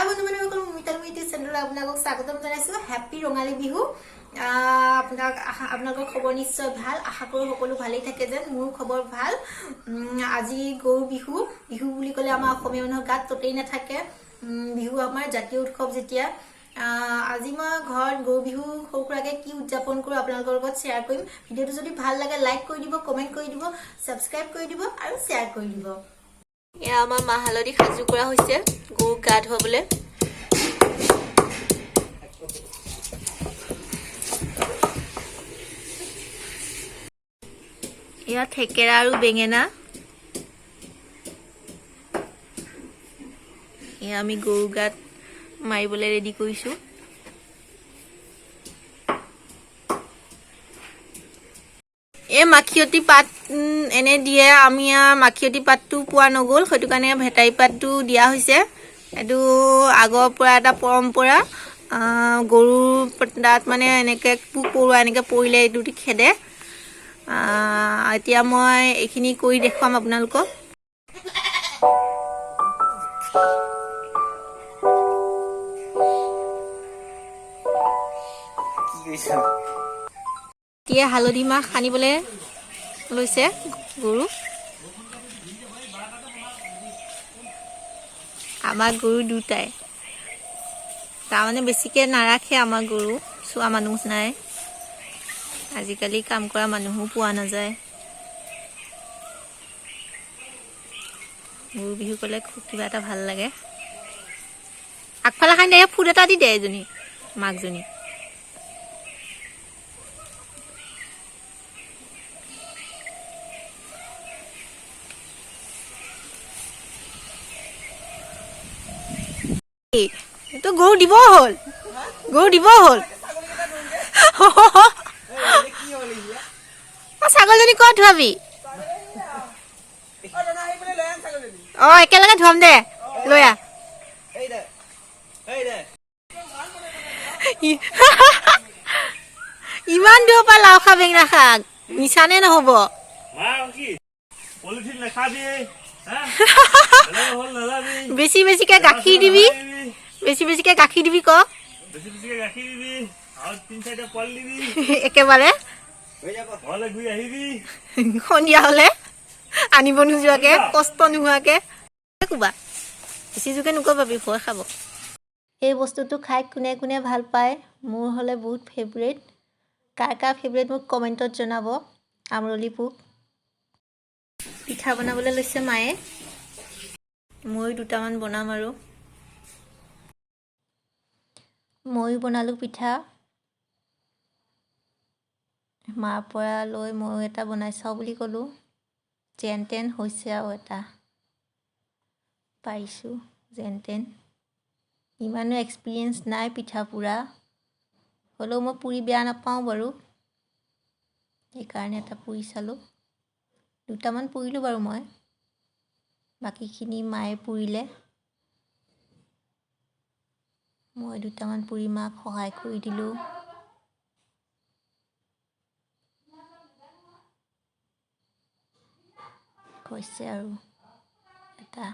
বন্ধু বান্ধৱীসকল মিtalimouvlogs চেনেললৈ আপোনালোকক স্বাগতম জনাইছো হ্যাপি ৰঙালী বিহু আপোনালোকৰ খবৰ নিশ্চয় ভাল আশা কৰো সকলো ভালেই থাকে যেন মোৰ খবৰ ভাল আজি গৰু বিহু বুলি ক'লে আমাৰ অসমীয়া মানুহৰ গাত ততেই নাথাকে বিহু আমাৰ জাতীয় উৎসৱ যেতিয়া আজি মই ঘৰত গৰু বিহু সৰুকুৰাকে কি উদযাপন কৰো আপোনালোকৰ লগত শেয়াৰ কৰিম ভিডিওটো যদি ভাল লাগে লাইক কৰি দিব কমেন্ট কৰি দিব সাবস্ক্ৰাইব কৰি দিব আৰু শেয়াৰ কৰি দিব এয়া আমাৰ মা হালধি খাজু কৰা হৈছে গৰু গা ধুৱাবলৈ এয়া থেকেৰা আৰু বেঙেনা এয়া আমি গৰু গাত মাৰিবলৈ ৰেডি কৰিছো মাখিয়তি পাত এনে দিয়ে আমি মাখিয়তি পাতটো পোৱা নগল সেইটো কাৰণে ভেটাই পাতটো দিয়া হৈছে এটো আগৰ পৰা এটা পৰম্পৰা গৰুৰ দাঁত মানে এনেকে পোক পৰুৱা এনেকে পৰিলে এটোটি খেদে এতিয়া মই এইখিনি কৰি দেখুৱাম আপোনালোকক এতিয়া হালধি মাহ সানিবলৈ লৈছে গৰু আমাৰ গৰু দুটাই তাৰমানে বেছিকে নাৰাখে আমাৰ গৰু চোৱা মানুহ নাই আজিকালি কাম কৰা মানুহো পোৱা নাযায় গৰু বিহু ক'লে খুব কিবা এটা ভাল লাগে আগফালে খাই দে ফুট এটা দি দে এজনী মাকজনী তো গৰু দিব হল ছাগলজনী ক'ত ধুৱাবি একেলগে ধুৱাম দে লৈ আহ ইমান দূৰৰ পৰা লাও খা বেঙেনা শাক মিছানে নহব বেছি বেছিকে গাখীৰ দিবি ক একেবাৰে সন্ধিয়া হলে আনিব নোযোৱাকে কষ্ট নোহোৱাকে কোবা বেছি জোকে নকবাবি ভয় খাব এই বস্তুটো খাই কোনে কোনে ভাল পায় মোৰ হলে বহুত ফেভৰেট কাৰ ফেভৰেট মোক কমেন্টত জনাব আমৰলি পোক পিঠা বনাবলৈ লৈছে মায়ে মই দুটামান বনাম আৰু ময়ো বনালো পিঠা মাৰ পৰা লৈ ময়ো এটা বনাই চাওঁ বুলি ক'লো যেন তেন হৈছে আৰু এটা পাইছো যেন তেন ইমানো এক্সপিৰিয়েঞ্চ নাই পিঠা পুৰা হ'লেও মই পুৰি বেয়া নাপাওঁ বাৰু সেইকাৰণে এটা পুৰি চালোঁ দুটামান পুৰিলোঁ বাৰু মই বাকীখিনি মায়ে পুৰিলে মই দুটামান পুৰি মাক সহায় কৰি দিলোঁ হৈছে আৰু এটা